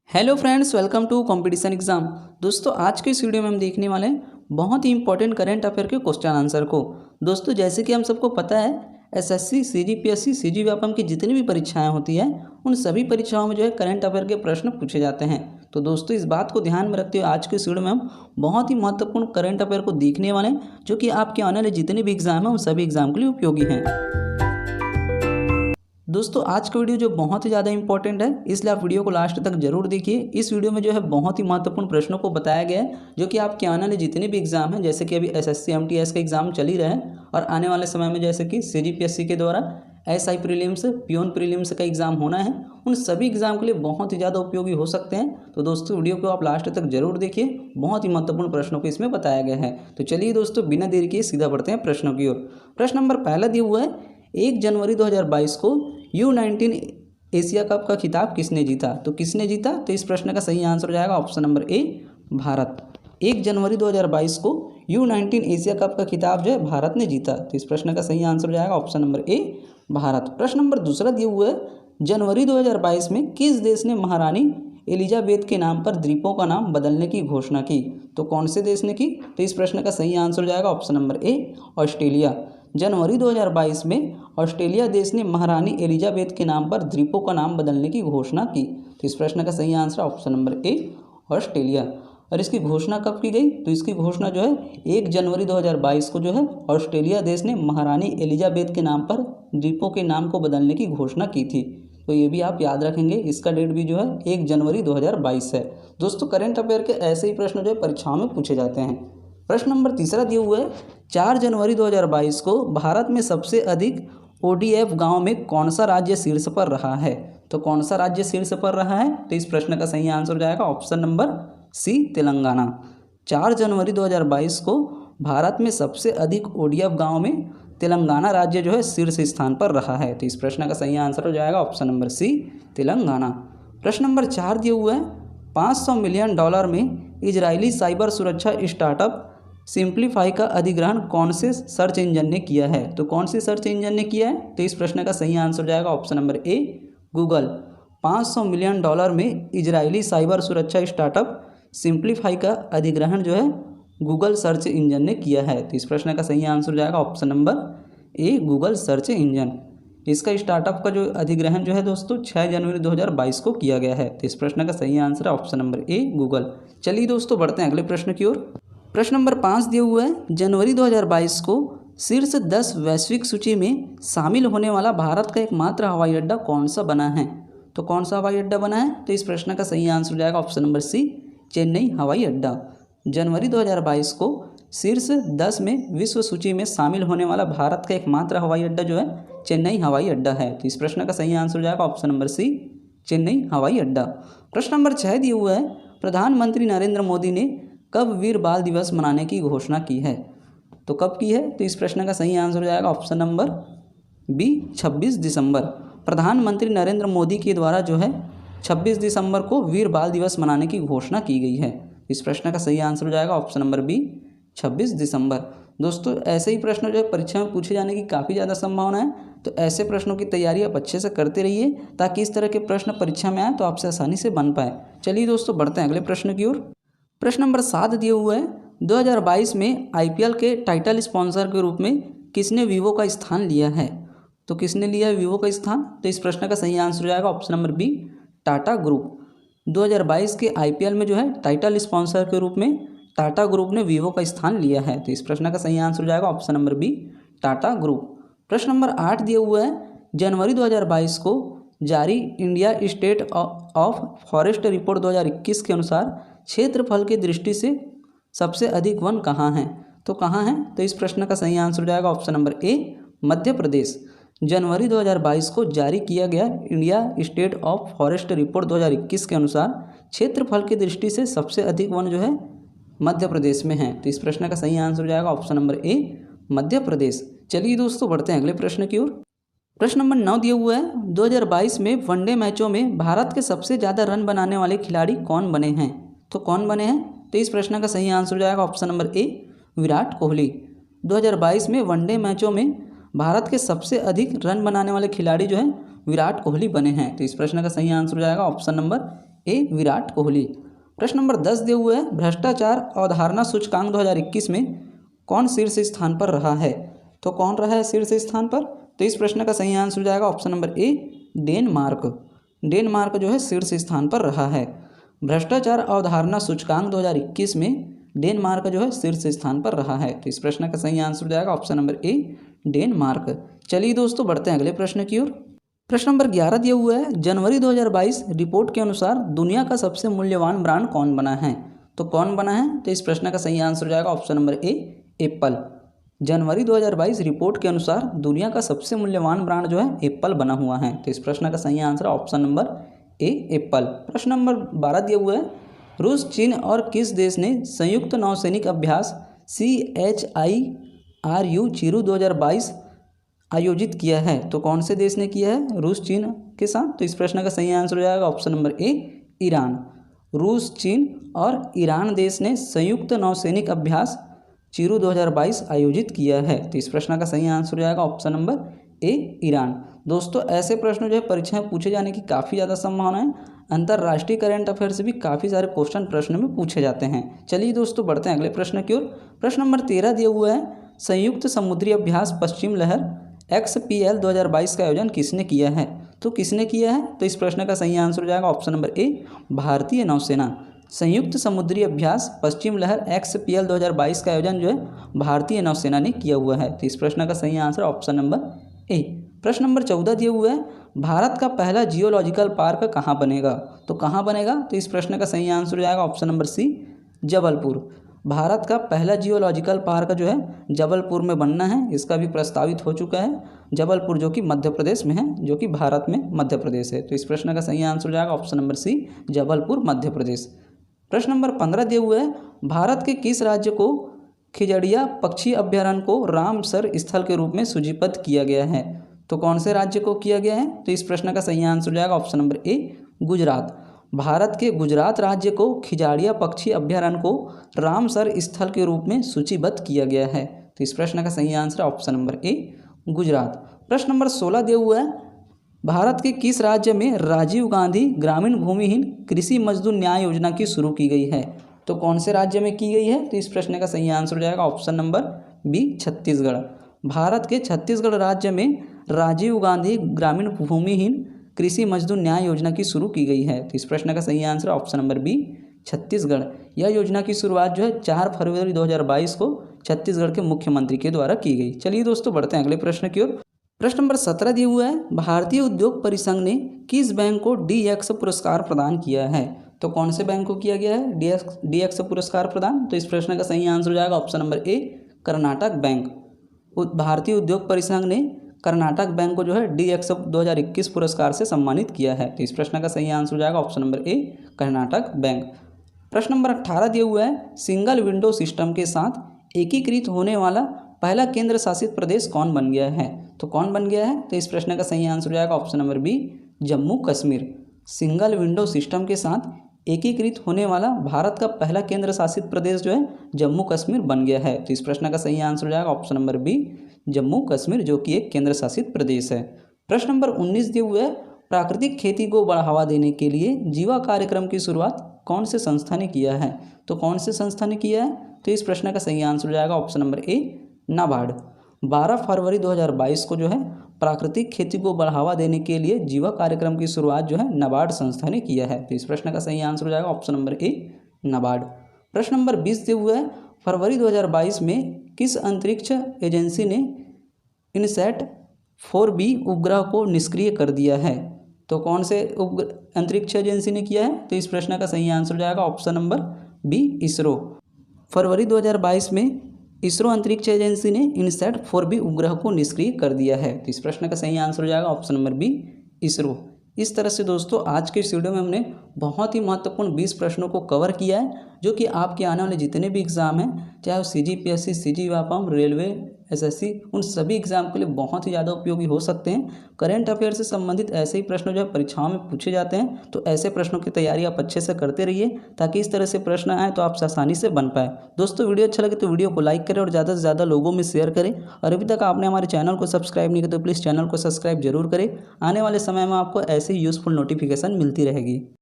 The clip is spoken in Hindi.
Hello friends, welcome to competition exam. दोस्तों, आज के इस वीडियो में हम देखने वाले हैं बहुत ही इंपॉर्टेंट करंट अफेयर के क्वेश्चन आंसर को। दोस्तों, जैसे कि हम सबको पता है, एसएससी, सीजीपीएससी, सीजीव्यापम की जितनी भी परीक्षाएं होती हैं, उन सभी परीक्षाओं में करंट अफेयर के प्रश्न पूछे जाते हैं। तो दोस्तों, इस बात को ध्यान में रखते हुए आज के इस वीडियो में हम बहुत ही महत्वपूर्ण करंट अफेयर को देखने वाले हैं, जो कि आपके आने वाले जितने भी एग्जाम हैं उन सभी एग्जाम के लिए उपयोगी हैं। दोस्तों, आज का वीडियो जो बहुत ही ज़्यादा इंपॉर्टेंट है, इसलिए आप वीडियो को लास्ट तक जरूर देखिए। इस वीडियो में बहुत ही महत्वपूर्ण प्रश्नों को बताया गया है, जो कि आपके आने वाले जितने भी एग्जाम हैं, जैसे कि अभी एसएससी एमटीएस का एग्जाम चल ही रहा है, और आने वाले समय में जैसे कि सीजीपीएससी के द्वारा एसआई प्रीलिम्स, पियोन प्रीलिम्स का एग्जाम होना है, उन सभी एग्जाम के लिए बहुत ही ज़्यादा उपयोगी हो सकते हैं। तो दोस्तों, वीडियो को आप लास्ट तक जरूर देखिए, बहुत ही महत्वपूर्ण प्रश्नों को इसमें बताया गया है। तो चलिए दोस्तों, बिना देरी किए सीधा बढ़ते हैं प्रश्नों की ओर। प्रश्न नंबर पहला दिया हुआ है, 1 जनवरी 2022 को U19 एशिया कप का खिताब किसने जीता? तो किसने जीता? तो इस प्रश्न का सही आंसर हो जाएगा ऑप्शन नंबर ए, भारत। 1 जनवरी 2022 को U19 एशिया कप का खिताब भारत ने जीता। तो इस प्रश्न का सही आंसर हो जाएगा ऑप्शन नंबर ए, भारत। प्रश्न नंबर दूसरा दिया हुआ है, जनवरी 2022 में किस देश ने महारानी एलिजाबेथ के नाम पर द्वीपों का नाम बदलने की घोषणा की? तो कौन से देश ने की? तो इस प्रश्न का सही आंसर हो जाएगा ऑप्शन नंबर ए, ऑस्ट्रेलिया। जनवरी 2022 में ऑस्ट्रेलिया देश ने महारानी एलिजाबेथ के नाम पर द्वीपों का नाम बदलने की घोषणा की। तो इस प्रश्न का सही answer option number A, Australia. और इसकी घोषणा कब की गई? तो इसकी घोषणा 1 जनवरी 2022 को ऑस्ट्रेलिया देश ने महारानी एलिजाबेथ के नाम पर द्वीपों के नाम को बदलने की घोषणा की थी। तो ये भी आप याद रखेंगे, इसका डेट भी 1 जनवरी 2022 है। दोस्तों, करंट अफेयर के ऐसे ही प्रश्न परीक्षाओं में पूछे जाते हैं। प्रश्न नंबर तीसरा दिया हुआ है, 4 जनवरी 2022 को भारत में सबसे अधिक ODF गांव में कौन सा राज्य शीर्ष पर रहा है? तो कौन सा राज्य शीर्ष पर रहा है? तो इस प्रश्न का सही आंसर हो जाएगा ऑप्शन नंबर सी, तेलंगाना। 4 जनवरी 2022 को भारत में सबसे अधिक ODF गांव में तेलंगाना राज्य शीर्ष स्थान पर रहा है। तो इस प्रश्न का सही आंसर हो जाएगा ऑप्शन नंबर सी, तेलंगाना। प्रश्न नंबर 4 दिया हुआ है, $500 मिलियन में इजरायली साइबर सुरक्षा स्टार्टअप सिंप्लीफाई का अधिग्रहण कौन से सर्च इंजन ने किया है? तो कौन से सर्च इंजन ने किया है? तो इस प्रश्न का सही आंसर हो जाएगा option number A, Google. $500 million में इजरायली साइबर सुरक्षा स्टार्टअप सिंप्लीफाई का अधिग्रहण गूगल सर्च इंजन ने किया है। तो इस प्रश्न का सही आंसर हो जाएगा option number A, Google search engine. इसका स्टार्टअप का अधिग्रहण दोस्तों 6 जनवरी 2022 को किया गया है। तो इस प्रश्न का सही आंसर है ऑप्शन नंबर ए, गूगल। चलिए दोस्तों, बढ़ते हैं अगले प्रश्न की ओर। प्रश्न नंबर 5 दिया हुआ है, जनवरी 2022 को शीर्ष 10 वैश्विक सूची में शामिल होने वाला भारत का एकमात्र हवाई अड्डा कौन सा बना है? तो कौन सा हवाई अड्डा बना है? तो इस प्रश्न का सही आंसर हो जाएगा ऑप्शन नंबर सी, चेन्नई हवाई अड्डा। जनवरी 2022 को शीर्ष 10 में विश्व सूची में शामिल होने वाला भारत का एकमात्र हवाई अड्डा चेन्नई हवाई अड्डा है। तो इस प्रश्न का सही आंसर हो जाएगा ऑप्शन नंबर सी, चेन्नई हवाई अड्डा। प्रश्न नंबर 6 दिया हुआ है, प्रधानमंत्री नरेंद्र मोदी ने कब वीर बाल दिवस मनाने की घोषणा की है? तो कब की है? तो इस प्रश्न का सही आंसर हो जाएगा ऑप्शन नंबर बी, 26 दिसंबर। प्रधानमंत्री नरेंद्र मोदी के द्वारा 26 दिसंबर को वीर बाल दिवस मनाने की घोषणा की गई है। इस प्रश्न का सही आंसर हो जाएगा ऑप्शन नंबर बी, 26 दिसंबर। दोस्तों, ऐसे ही प्रश्न परीक्षा में पूछे जाने की काफ़ी ज़्यादा संभावना है, तो ऐसे प्रश्नों की तैयारी आप अच्छे से करते रहिए, ताकि इस तरह के प्रश्न परीक्षा में आए तो आपसे आसानी से बन पाए। चलिए दोस्तों, बढ़ते हैं अगले प्रश्न की ओर। प्रश्न नंबर 7 दिया हुआ है, 2022 में IPL के टाइटल स्पॉन्सर के रूप में किसने वीवो का स्थान लिया है? तो किसने लिया है वीवो का स्थान? तो इस प्रश्न का सही आंसर हो जाएगा option number B, Tata group. 2022 के IPL में टाइटल स्पॉन्सर के रूप में टाटा ग्रुप ने वीवो का स्थान लिया है। तो इस प्रश्न का सही आंसर हो जाएगा option number B, Tata group. प्रश्न नंबर 8 दिया हुआ है, जनवरी 2022 को जारी India state of forest report 2021 के अनुसार क्षेत्रफल की दृष्टि से सबसे अधिक वन कहाँ हैं? तो कहाँ हैं? तो इस प्रश्न का सही आंसर हो जाएगा option number A, Madhya Pradesh. जनवरी 2022 को जारी किया गया India state of forest report 2021 के अनुसार क्षेत्रफल की दृष्टि से सबसे अधिक वन मध्य प्रदेश में है। तो इस प्रश्न का सही आंसर हो जाएगा option number A, Madhya Pradesh. चलिए दोस्तों, बढ़ते हैं अगले प्रश्न की ओर। प्रश्न नंबर 9 दिया हुआ है, 2022 में वनडे मैचों में भारत के सबसे ज़्यादा रन बनाने वाले खिलाड़ी कौन बने हैं? तो कौन बने हैं? तो इस प्रश्न का सही आंसर हो जाएगा option number A, Virat Kohli. 2022 में वनडे मैचों में भारत के सबसे अधिक रन बनाने वाले खिलाड़ी विराट कोहली बने हैं। तो इस प्रश्न का सही आंसर हो जाएगा option number A Virat Kohli. प्रश्न नंबर 10 दिए हुए है, भ्रष्टाचार अवधारणा सूचकांक 2021 में कौन शीर्ष स्थान पर रहा है? तो कौन रहा है शीर्ष स्थान पर? तो इस प्रश्न का सही आंसर हो जाएगा option number A Denmark. Denmark जो है शीर्ष स्थान पर रहा है। भ्रष्टाचार अवधारणा सूचकांक 2021 में डेनमार्क जो है शीर्ष स्थान पर रहा है। तो इस प्रश्न का सही आंसर हो जाएगा ऑप्शन नंबर ए डेनमार्क। चलिए दोस्तों बढ़ते हैं अगले प्रश्न की ओर। प्रश्न नंबर 11 दिया हुआ है, जनवरी 2022 रिपोर्ट के अनुसार दुनिया का सबसे मूल्यवान ब्रांड कौन बना है? तो कौन बना है? तो इस प्रश्न का सही आंसर हो जाएगा option number A Apple. January 2022 report के अनुसार दुनिया का सबसे मूल्यवान ब्रांड जो है एप्पल बना हुआ है। तो इस प्रश्न का सही answer option number A Apple. प्रश्न नंबर 12 दिया हुआ है, रूस, चीन और किस देश ने संयुक्त नौसैनिक अभ्यास CHIRU चिरू 2022 आयोजित किया है? तो कौन से देश ने किया है रूस चीन के साथ? तो इस प्रश्न का सही आंसर हो जाएगा ऑप्शन नंबर ए ईरान। रूस, चीन और ईरान देश ने संयुक्त नौसैनिक अभ्यास चिरू 2022 आयोजित किया है। तो इस प्रश्न का सही आंसर हो जाएगा ऑप्शन नंबर ए ईरान। दोस्तों ऐसे प्रश्न जो है परीक्षा में पूछे जाने की काफ़ी ज़्यादा संभावना है। अंतर्राष्ट्रीय करंट अफेयर से भी काफ़ी सारे क्वेश्चन प्रश्न में पूछे जाते हैं। चलिए दोस्तों बढ़ते हैं अगले प्रश्न की ओर। प्रश्न नंबर 13 दिया हुआ है, संयुक्त समुद्री अभ्यास पश्चिम लहर XPL 2022 का आयोजन किसने किया है? तो किसने किया है? तो इस प्रश्न का सही आंसर हो जाएगा ऑप्शन नंबर ए भारतीय नौसेना। संयुक्त समुद्री अभ्यास पश्चिम लहर XPL 2022 का आयोजन जो है भारतीय नौसेना ने किया हुआ है। तो इस प्रश्न का सही आंसर ऑप्शन नंबर ए। प्रश्न नंबर 14 दिया हुआ है, भारत का पहला जियोलॉजिकल पार्क कहाँ बनेगा? तो कहाँ बनेगा? तो इस प्रश्न का सही आंसर हो जाएगा option number C Jabalpur. Bharat का पहला जियोलॉजिकल पार्क जो है जबलपुर में बनना है। इसका भी प्रस्तावित हो चुका है। जबलपुर जो कि मध्य प्रदेश में है, जो कि भारत में मध्य प्रदेश है। तो इस प्रश्न का सही आंसर हो जाएगा option number C Jabalpur Madhya Pradesh. प्रश्न नंबर 15 दिए हुए है, भारत के किस राज्य को खिजड़िया पक्षी अभ्यारण्य को रामसर स्थल के रूप में सूचीबद्ध किया गया है? तो कौन से राज्य को किया गया है? तो इस प्रश्न का सही आंसर हो जाएगा option number A Gujarat. Bharat के गुजरात राज्य को खिजाड़िया पक्षी अभ्यारण्य को रामसर स्थल के रूप में सूचीबद्ध किया गया है। तो इस प्रश्न का सही answer option number A Gujarat. प्रश्न नंबर 16 दिया हुआ है, भारत के किस राज्य में राजीव गांधी ग्रामीण भूमिहीन कृषि मजदूर न्याय योजना की शुरू की गई है? तो कौन से राज्य में की गई है? तो इस प्रश्न का सही आंसर हो जाएगा option number B Chhattisgarh. Bharat के छत्तीसगढ़ राज्य में राजीव गांधी ग्रामीण भूमिहीन कृषि मजदूर न्याय योजना की शुरू की गई है। तो इस प्रश्न का सही answer option number B Chhattisgarh. यह योजना की शुरुआत जो है 4 फरवरी 2022 को छत्तीसगढ़ के मुख्यमंत्री के द्वारा की गई। चलिए दोस्तों बढ़ते हैं अगले प्रश्न की ओर। प्रश्न नंबर 17 दिया हुआ है, भारतीय उद्योग परिसंघ ने किस बैंक को DX पुरस्कार प्रदान किया है? तो कौन से बैंक को किया गया है DX पुरस्कार प्रदान? तो इस प्रश्न का सही आंसर हो जाएगा option number A Karnataka bank. भारतीय उद्योग परिसंघ ने कर्नाटक बैंक को जो है DX 2021 पुरस्कार से सम्मानित किया है। तो इस प्रश्न का सही आंसर हो जाएगा option number A Karnataka bank. प्रश्न नंबर 18 दिया हुआ है, सिंगल विंडो सिस्टम के साथ एकीकृत होने वाला पहला केंद्र शासित प्रदेश कौन बन गया है? तो कौन बन गया है? तो इस प्रश्न का सही आंसर हो जाएगा option number B Jammu Kashmir. Single window system के साथ एकीकृत होने वाला भारत का पहला केंद्र शासित प्रदेश जो है जम्मू कश्मीर बन गया है। तो इस प्रश्न का सही आंसर हो जाएगा option number B Jammu Kashmir, जो कि एक केंद्र शासित प्रदेश है। प्रश्न नंबर 19 दिए हुए है, प्राकृतिक खेती को बढ़ावा देने के लिए जीवा कार्यक्रम की शुरुआत कौन से संस्था ने किया है? तो कौन से संस्था ने किया है? तो इस प्रश्न का सही आंसर हो जाएगा ऑप्शन नंबर ए नाबार्ड। 12 फरवरी 2022 को जो है प्राकृतिक खेती को बढ़ावा देने के लिए जीवा कार्यक्रम की शुरुआत जो है नाबार्ड संस्था ने किया है। तो इस प्रश्न का सही आंसर हो जाएगा ऑप्शन नंबर ए नाबार्ड। प्रश्न नंबर 20 दिए हुए है, फरवरी 2022 में किस अंतरिक्ष एजेंसी ने इनसैट 4B उपग्रह को निष्क्रिय कर दिया है? तो कौन से अंतरिक्ष एजेंसी ने किया है? तो इस प्रश्न का सही आंसर हो जाएगा ऑप्शन नंबर बी इसरो। फरवरी 2022 में इसरो अंतरिक्ष एजेंसी ने इनसैट 4B उपग्रह को निष्क्रिय कर दिया है। तो इस प्रश्न का सही आंसर हो जाएगा ऑप्शन नंबर बी इसरो। इस तरह से दोस्तों आज के इस वीडियो में हमने बहुत ही महत्वपूर्ण 20 प्रश्नों को कवर किया है, जो कि आपके आने वाले जितने भी एग्ज़ाम हैं, चाहे वो CGPSC, CGWAPAM, रेलवे, SSC, उन सभी एग्जाम के लिए बहुत ही ज़्यादा उपयोगी हो सकते हैं। करंट अफेयर से संबंधित ऐसे ही प्रश्न जो है परीक्षाओं में पूछे जाते हैं, तो ऐसे प्रश्नों की तैयारी आप अच्छे से करते रहिए, ताकि इस तरह से प्रश्न आए तो आप आसानी से बन पाए। दोस्तों वीडियो अच्छा लगे तो वीडियो को लाइक करें और ज़्यादा से ज़्यादा लोगों में शेयर करें। और अभी तक आपने हमारे चैनल को सब्सक्राइब नहीं किया तो प्लीज़ चैनल को सब्सक्राइब जरूर करें। आने वाले समय में आपको ऐसे ही यूज़फुल नोटिफिकेशन मिलती रहेगी।